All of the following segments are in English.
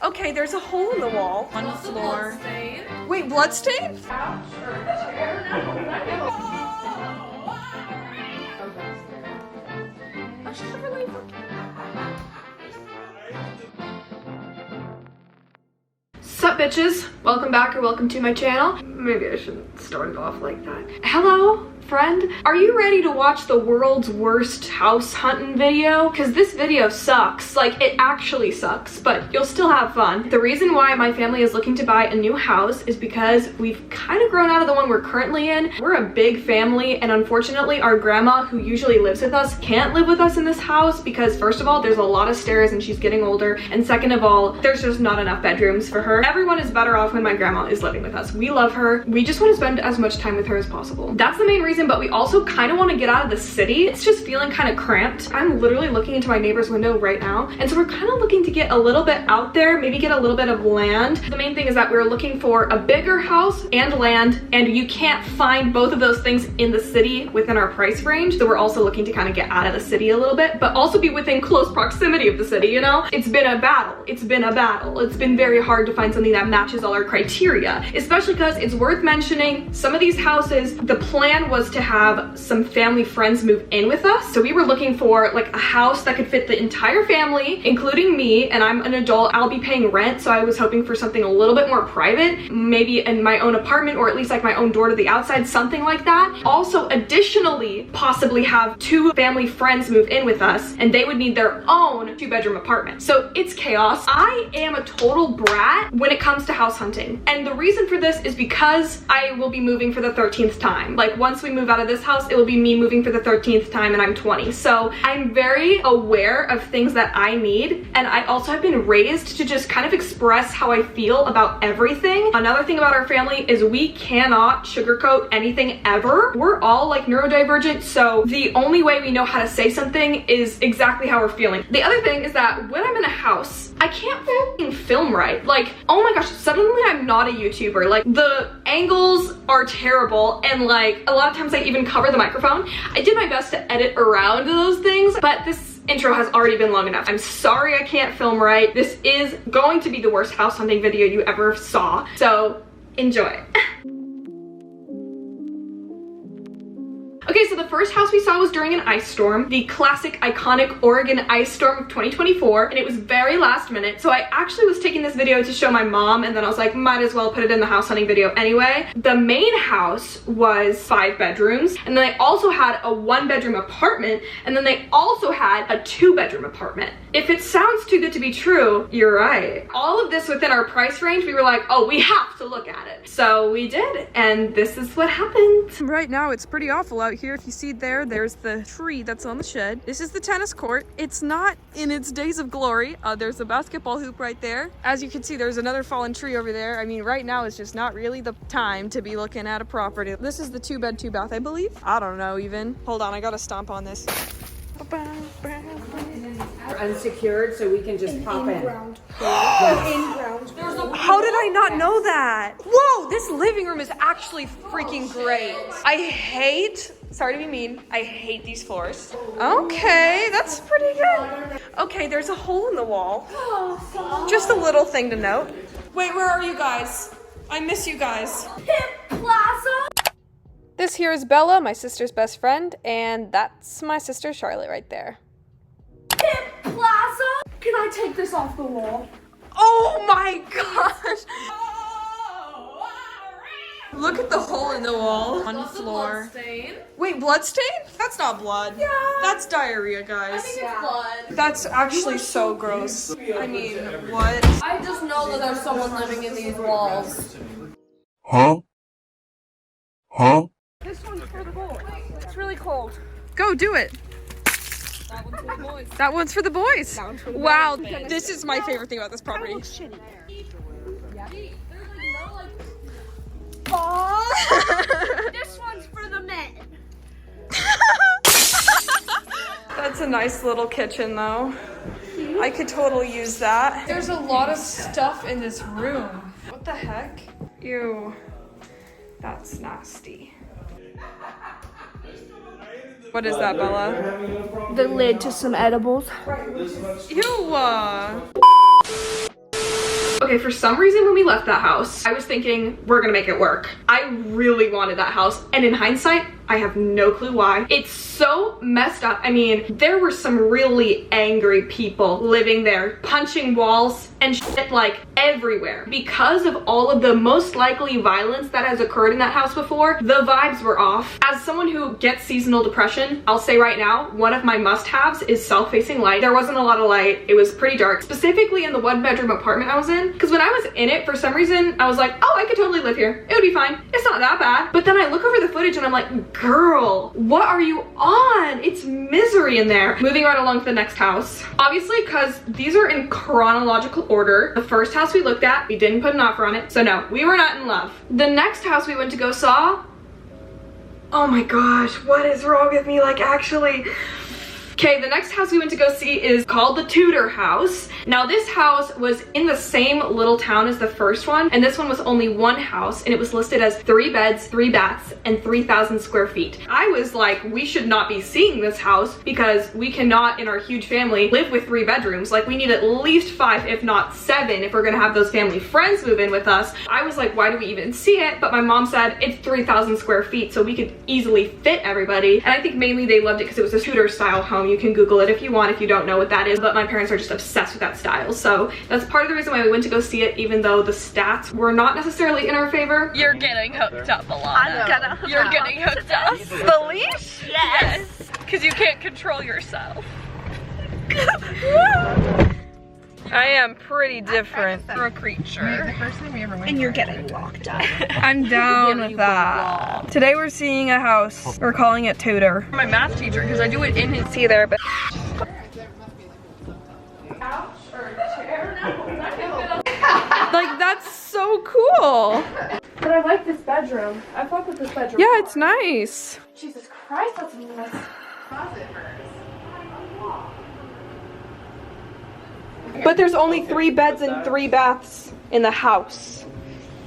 Okay, there's a hole in the wall on the floor. Wait, bloodstain? Couch or chair? Sup bitches, welcome back or welcome to my channel. Maybe I shouldn't start it off like that. Hello friend, are you ready to watch the world's worst house hunting video? Because this video sucks, like it actually sucks, but you'll still have fun. The reason why my family is looking to buy a new house is because we've kind of grown out of the one we're currently in. We're a big family, and unfortunately our grandma, who usually lives with us, can't live with us in this house because first of all, there's a lot of stairs and she's getting older, and second of all, there's just not enough bedrooms for her. Everyone is better off when my grandma is living with us. We love her. We just want to spend as much time with her as possible. That's the main reason, but we also kind of want to get out of the city. It's just feeling kind of cramped. I'm literally looking into my neighbor's window right now, and so we're kind of looking to get a little bit out there, maybe get a little bit of land. The main thing is that we're looking for a bigger house and land, and you can't find both of those things in the city within our price range. So we're also looking to kind of get out of the city a little bit, but also be within close proximity of the city, you know? It's been a battle. It's been a battle. It's been very hard to find something that matches all our criteria, especially because it's worth mentioning some of these houses, the plan was to have some family friends move in with us. So we were looking for like a house that could fit the entire family, including me, and I'm an adult. I'll be paying rent, so I was hoping for something a little bit more private, maybe in my own apartment or at least like my own door to the outside, something like that. Also, additionally, possibly have two family friends move in with us, and they would need their own 2-bedroom apartment. So it's chaos. I am a total brat when it comes to house hunting, and the reason for this is because I will be moving for the 13th time. Like once we move out of this house, it will be me moving for the 13th time, and I'm 20. So I'm very aware of things that I need, and I also have been raised to just kind of express how I feel about everything. Another thing about our family is we cannot sugarcoat anything ever. We're all like neurodivergent, so the only way we know how to say something is exactly how we're feeling. The other thing is that when I'm in a house, I can't fucking film right. Like, oh my gosh, suddenly I'm not a YouTuber. Like the angles are terrible, and like a lot of times I even cover the microphone. I did my best to edit around those things, but this intro has already been long enough. I'm sorry I can't film right. This is going to be the worst house hunting video you ever saw, so enjoy. Okay, so the first house we saw was during an ice storm, the classic iconic Oregon ice storm of 2024, and it was very last minute. So I actually was taking this video to show my mom, and then I was like, might as well put it in the house hunting video anyway. The main house was 5 bedrooms, and then they also had a 1-bedroom apartment, and then they also had a 2-bedroom apartment. If it sounds too good to be true, you're right. All of this within our price range, we were like, oh, we have to look at it. So we did, and this is what happened. Right now, it's pretty awful out here. If you see there's the tree that's on the shed. This is the tennis court. It's not in its days of glory. There's a basketball hoop right there. As you can see, there's another fallen tree over there. I mean, right now is just not really the time to be looking at a property. This is the 2-bed, 2-bath, I believe. I don't know even. Hold on, I gotta stomp on this. Unsecured, so we can just pop in. Ground. In ground. How did I not know that? Whoa, this living room is actually freaking great. I hate, sorry to be mean, I hate these floors. Okay, that's pretty good. Okay, there's a hole in the wall. Just a little thing to note. Wait, where are you guys? I miss you guys. Plaza. This here is Bella, my sister's best friend, and that's my sister Charlotte right there. Plaza. Can I take this off the wall? Oh my gosh! Look at the hole in the wall on the floor. Bloodstain. Wait, bloodstain? That's not blood. Yeah. That's diarrhea, guys. I think it's blood. That's actually so gross. I mean, what? I just know that there's someone living in these walls. Huh? Huh? This one's for the boys. It's really cold. Go do it. That one's for the boys. That one's for the boys. That one's for the Wow, boys. this is my favorite thing about this property. Shitty. Yeah. This one's for the men. That's a nice little kitchen though. I could totally use that. There's a lot of stuff in this room. What the heck? Ew. That's nasty. What is that, Bella? The lid to some edibles. Ew. Okay, for some reason when we left that house, I was thinking we're gonna make it work. I really wanted that house, and in hindsight, I have no clue why. It's so messed up. I mean, there were some really angry people living there, punching walls and shit like everywhere. Because of all of the most likely violence that has occurred in that house before, the vibes were off. As someone who gets seasonal depression, I'll say right now, one of my must-haves is south-facing light. There wasn't a lot of light. It was pretty dark, specifically in the one-bedroom apartment I was in. Because when I was in it, for some reason, I was like, oh, I could totally live here. It would be fine. It's not that bad. But then I look over the footage and I'm like, girl, what are you on? It's misery in there. Moving right along to the next house. Obviously, because these are in chronological order. The first house we looked at, we didn't put an offer on it. So no, we were not in love. The next house we went to go saw, oh my gosh, what is wrong with me? Like, actually. Okay, the next house we went to go see is called the Tutor house. Now this house was in the same little town as the first one, and this one was only one house, and it was listed as 3 beds, 3 baths, and 3,000 square feet. I was like, we should not be seeing this house because we cannot, in our huge family, live with 3 bedrooms. Like, we need at least 5, if not 7, if we're gonna have those family friends move in with us. I was like, why do we even see it? But my mom said it's 3,000 square feet, so we could easily fit everybody. And I think mainly they loved it because it was a Tudor style home. You can Google it if you want, if you don't know what that is, but my parents are just obsessed with that style. So that's part of the reason why we went to go see it, even though the stats were not necessarily in our favor. You're getting hooked up, Alana. You're getting hooked up. The leash? Yes. Because you can't control yourself. I am pretty different. You're a creature. The first time we ever went. And you're getting locked up. I'm down with that. Today we're seeing a house. We're calling it Tutor. My math teacher, because I do it in his See there, but like, that's so cool. But I like this bedroom. I fuck with this bedroom. Yeah, it's nice. Jesus Christ, that's a nice closet. But there's only 3 beds and 3 baths in the house.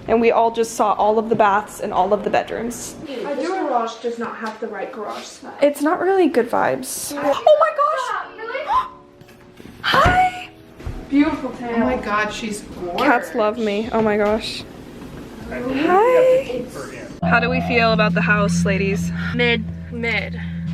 And we all just saw all of the baths and all of the bedrooms. My garage does not have the right garage smell. It's not really good vibes. Oh my gosh! Hi! Beautiful tail. Oh my god, she's gorgeous. Cats love me. Oh my gosh. Hi! How do we feel about the house, ladies? Mid.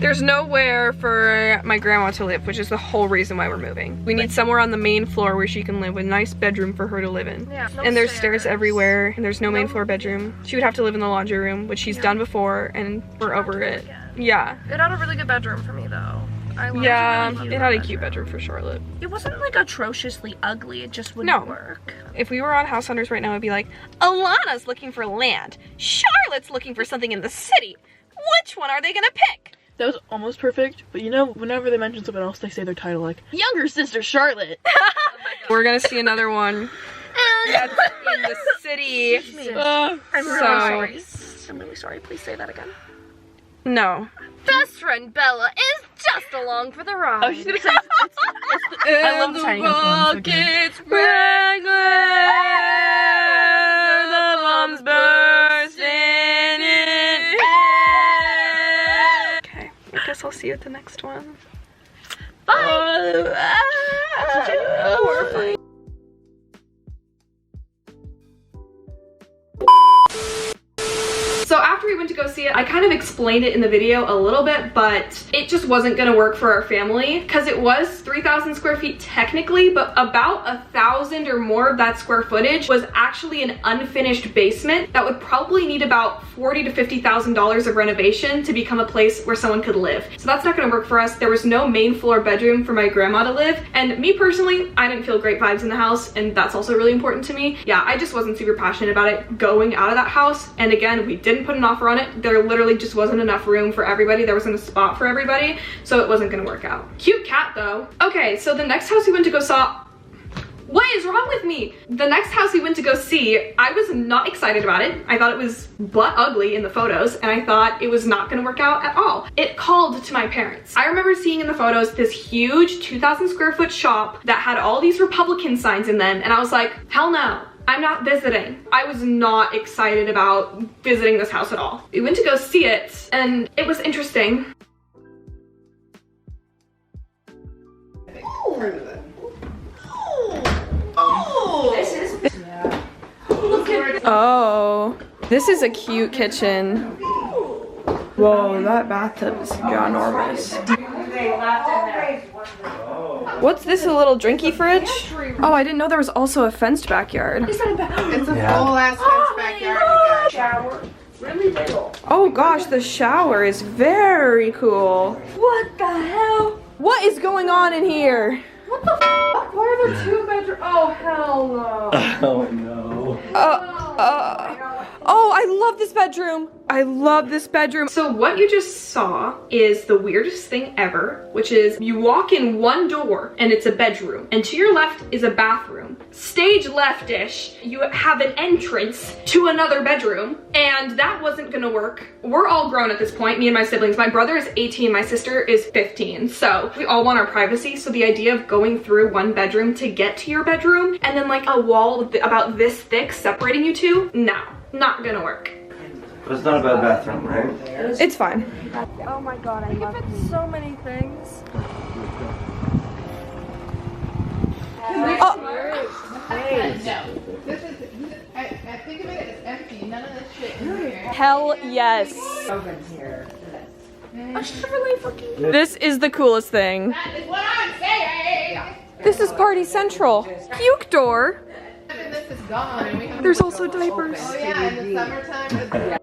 There's nowhere for my grandma to live, which is the whole reason why we're moving. We need somewhere on the main floor where she can live, with a nice bedroom for her to live in. Yeah, no and there's stairs everywhere, and there's no main floor bedroom. She would have to live in the laundry room, which she's done before, and we're over it. Yeah. It had a really good bedroom for me though. Yeah, it had a cute bedroom for Charlotte. It wasn't like atrociously ugly, it just wouldn't work. If we were on House Hunters right now, it'd be like, Alana's looking for land. Charlotte's looking for something in the city. Which one are they gonna pick? That was almost perfect, but you know, whenever they mention someone else, they say their title like, younger sister Charlotte. We're gonna see another one that's in the city. I'm really So- sorry. I'm really sorry. Please say that again. No. Best friend Bella is just along for the ride. I was just gonna say, I love the tiny house one. It's the bombs bursting in. Okay, I guess I'll see you at the next one. Bye. Horrifying. So after we went to go see it, I kind of explained it in the video a little bit, but it just wasn't gonna work for our family because it was 3,000 square feet technically, but about 1,000 or more of that square footage was actually an unfinished basement that would probably need about $40,000 to $50,000 of renovation to become a place where someone could live. So that's not gonna work for us. There was no main floor bedroom for my grandma to live, and me personally, I didn't feel great vibes in the house, and that's also really important to me. Yeah, I just wasn't super passionate about it going out of that house, and again, we didn't put an offer on it. There literally just wasn't enough room for everybody. There wasn't a spot for everybody, so it wasn't gonna work out. Cute cat though. Okay, so the next house we went to go saw, what is wrong with me? The next house we went to go see, I was not excited about it. I thought it was butt ugly in the photos, and I thought it was not gonna work out at all. It called to my parents. I remember seeing in the photos this huge 2,000 square foot shop that had all these Republican signs in them, and I was like, hell no. I'm not visiting. I was not excited about visiting this house at all. We went to go see it, and it was interesting. Oh, this is a cute kitchen. Whoa, that bathtub is ginormous. What's this, a little drinky fridge? Oh, I didn't know there was also a fenced backyard. It's a full ass fenced backyard. Shower. Really little. Oh gosh, the shower is very cool. What the hell? What is going on in here? What the fuck? Why are there 2 bedrooms? Oh, hell no. Oh no. Oh, I love this bedroom. I love this bedroom. So what you just saw is the weirdest thing ever, which is you walk in one door and it's a bedroom, and to your left is a bathroom. Stage left-ish, you have an entrance to another bedroom, and that wasn't gonna work. We're all grown at this point, me and my siblings. My brother is 18, my sister is 15, so we all want our privacy, so the idea of going through one bedroom to get to your bedroom, and then like a wall about this thick separating you two, no, not gonna work. But it's not a bad bathroom, right? It's fine. Oh my god, I love it. So many things. This is, I think of it as empty. None of this shit is here. Hell yes. This is the coolest thing. That is what I'm saying. This is Party Central. Puke door. And this is gone. And we have There's also diapers. Oh yeah, in the summertime.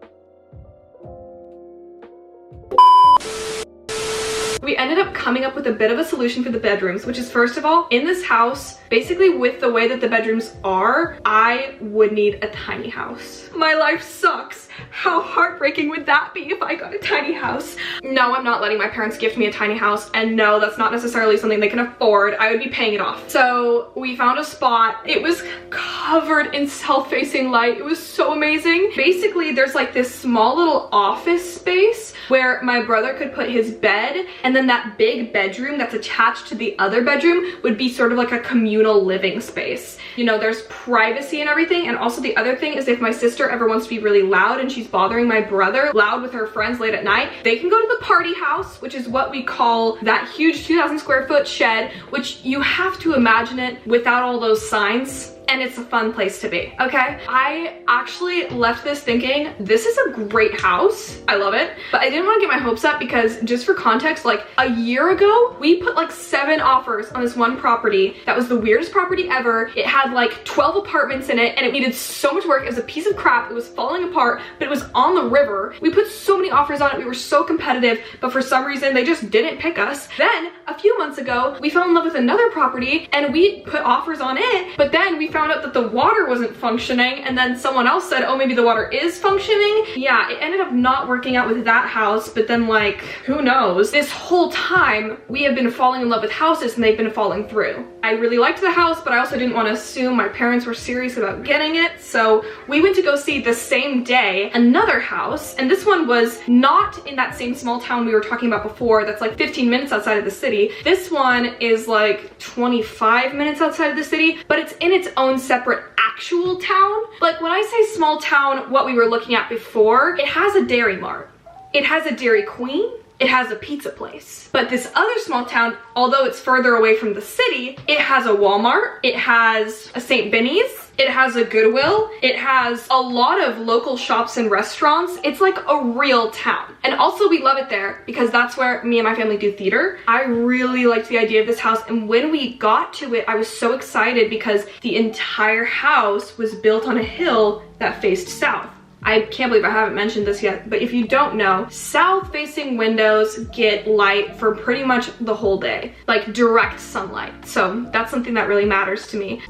We ended up coming up with a bit of a solution for the bedrooms, which is, first of all, in this house, basically with the way that the bedrooms are, I would need a tiny house. My life sucks. How heartbreaking would that be if I got a tiny house? No, I'm not letting my parents gift me a tiny house, and no, that's not necessarily something they can afford. I would be paying it off. So we found a spot. It was covered in south-facing light. It was so amazing. Basically, there's like this small little office space where my brother could put his bed, and then that big bedroom that's attached to the other bedroom would be sort of like a communal living space. You know, there's privacy and everything. And also the other thing is, if my sister ever wants to be really loud and she's bothering my brother loud with her friends late at night, they can go to the party house, which is what we call that huge 2,000 square foot shed, which you have to imagine it without all those signs. And it's a fun place to be, okay? I actually left this thinking, this is a great house. I love it. But I didn't want to get my hopes up because, just for context, like a year ago, we put like 7 offers on this one property that was the weirdest property ever. It had like 12 apartments in it, and it needed so much work. It was a piece of crap. It was falling apart, but it was on the river. We put so many offers on it. We were so competitive, but for some reason, they just didn't pick us. Then, a few months ago, we fell in love with another property, and we put offers on it, but then we found out that the water wasn't functioning, and then someone else said, oh, maybe the water is functioning. Yeah, it ended up not working out with that house, but then like, who knows? This whole time, we have been falling in love with houses, and they've been falling through. I really liked the house, but I also didn't want to assume my parents were serious about getting it, so we went to go see the same day another house, and this one was not in that same small town we were talking about before that's like 15 minutes outside of the city. This one is like 25 minutes outside of the city, but it's in its own separate actual town. Like, when I say small town, what we were looking at before, it has a Dairy Mart, it has a Dairy Queen, it has a pizza place. But this other small town, although it's further away from the city, it has a Walmart, it has a St. Benny's, it has a Goodwill, it has a lot of local shops and restaurants. It's like a real town. And also we love it there because that's where me and my family do theater. I really liked the idea of this house, and when we got to it, I was so excited because the entire house was built on a hill that faced south. I can't believe I haven't mentioned this yet, but if you don't know, south-facing windows get light for pretty much the whole day, like direct sunlight. So that's something that really matters to me.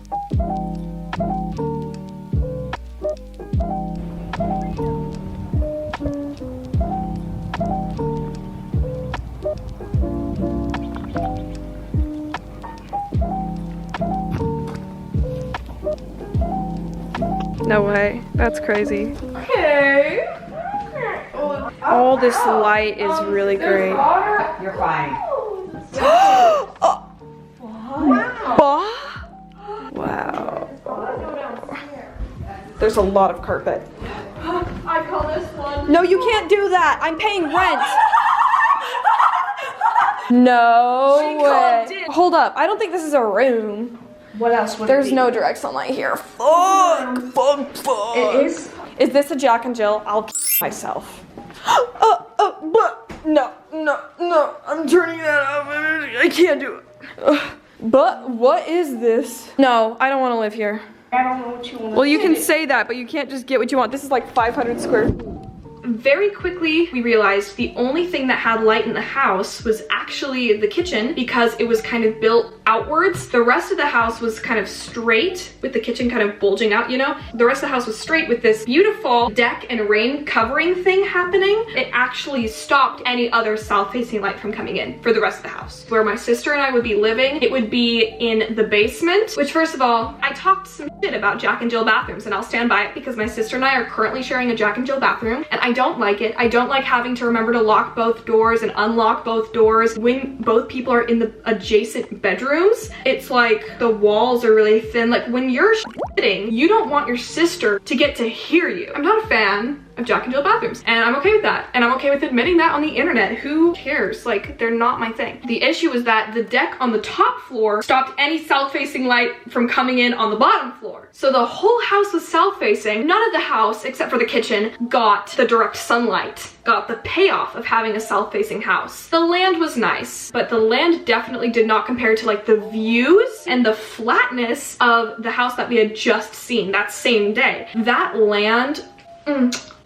No way, that's crazy. Okay. All this light is really great. You're fine. Wow. There's a lot of carpet. I call this one. No, you can't do that. I'm paying rent. No way. Hold up. I don't think this is a room. What else would There's it be? no direct sunlight here. Fuck. It is. Is this a Jack and Jill? I'll kill myself. But no. I'm turning that off. I can't do it. But what is this? No, I don't want to live here. I don't know what you want. Well, you can say that, but you can't just get what you want. This is like 500 square feet. Very quickly, we realized the only thing that had light in the house was actually the kitchen because it was kind of built outwards. The rest of the house was kind of straight with the kitchen kind of bulging out, you know? The rest of the house was straight with this beautiful deck and rain covering thing happening. It actually stopped any other south-facing light from coming in for the rest of the house. Where my sister and I would be living, it would be in the basement, which first of all, I talked some shit about Jack and Jill bathrooms and I'll stand by it because my sister and I are currently sharing a Jack and Jill bathroom and I don't like it. I don't like having to remember to lock both doors and unlock both doors when both people are in the adjacent bedrooms. It's like the walls are really thin. Like when you're shitting, you don't want your sister to get to hear you. I'm not a fan of Jack and Jill bathrooms and I'm okay with that. And I'm okay with admitting that on the internet. Who cares? Like they're not my thing. The issue is that the deck on the top floor stopped any south-facing light from coming in on the bottom floor. So the whole house was south-facing. None of the house, except for the kitchen, got the direct sunlight, got the payoff of having a south-facing house. The land was nice, but the land definitely did not compare to like the views and the flatness of the house that we had just seen that same day. That land,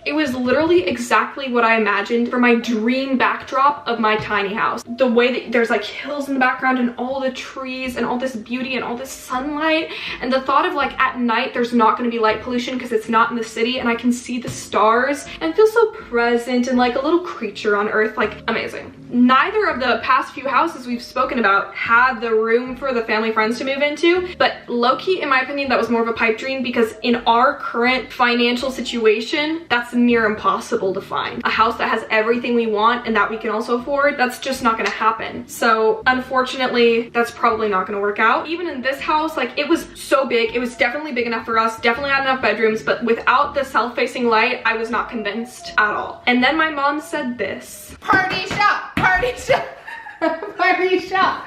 it was literally exactly what I imagined for my dream backdrop of my tiny house. The way that there's like hills in the background and all the trees and all this beauty and all this sunlight, and the thought of like at night there's not going to be light pollution because it's not in the city and I can see the stars and feel so present and like a little creature on earth. Like amazing. Neither of the past few houses we've spoken about had the room for the family friends to move into, but low-key, in my opinion, that was more of a pipe dream because in our current financial situation, that's near impossible to find. A house that has everything we want and that we can also afford, that's just not gonna happen. So unfortunately, that's probably not gonna work out. Even in this house, like it was so big, it was definitely big enough for us, definitely had enough bedrooms, but without the south-facing light, I was not convinced at all. And then my mom said this. Party shop, party shop, party shop.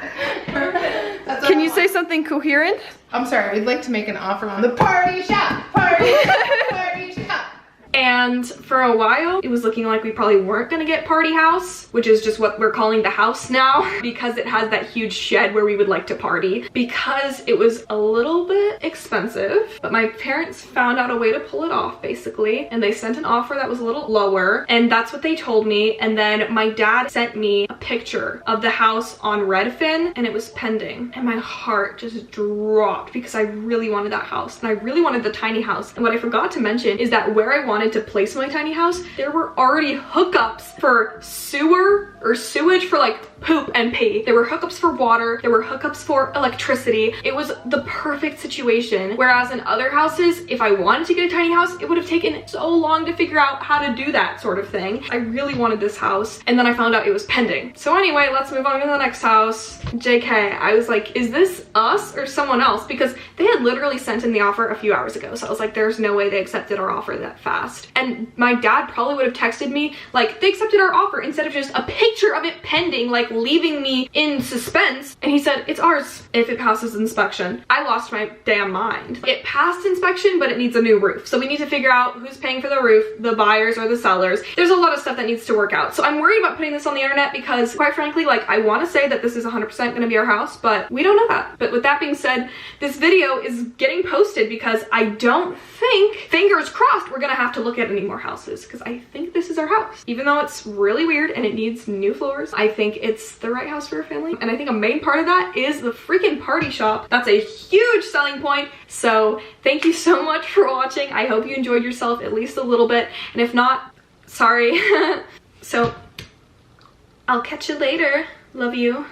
Can you say something coherent? I'm sorry, we'd like to make an offer on the party shop, party shop, party shop. And for a while, it was looking like we probably weren't gonna get party house, which is just what we're calling the house now, because it has that huge shed where we would like to party, because it was a little bit expensive, but my parents found out a way to pull it off basically, and they sent an offer that was a little lower, and that's what they told me. And then my dad sent me a picture of the house on Redfin, and it was pending, and my heart just dropped because I really wanted that house, and I really wanted the tiny house. And what I forgot to mention is that where I wanted to place my tiny house, there were already hookups for sewer or sewage for like poop and pee. There were hookups for water, there were hookups for electricity. It was the perfect situation. Whereas in other houses, if I wanted to get a tiny house, it would have taken so long to figure out how to do that sort of thing. I really wanted this house, and then I found out it was pending. So anyway, let's move on to the next house. JK, I was like, is this us or someone else? Because they had literally sent in the offer a few hours ago. So I was like, there's no way they accepted our offer that fast. And my dad probably would have texted me like, they accepted our offer, instead of just a picture of it pending, like leaving me in suspense. And he said, it's ours if it passes inspection. I lost my damn mind. It passed inspection, but it needs a new roof. So we need to figure out who's paying for the roof, the buyers or the sellers. There's a lot of stuff that needs to work out. So I'm worried about putting this on the internet because quite frankly, like I want to say that this is 100% going to be our house, but we don't know that. But with that being said, this video is getting posted because I don't think, fingers crossed, we're going to have to look at any more houses because I think this is our house. Even though it's really weird and it needs new floors, I think it's the right house for a family. And I think a main part of that is the freaking party shop. That's a huge selling point. So thank you so much for watching. I hope you enjoyed yourself at least a little bit. And if not, sorry. So I'll catch you later. Love you.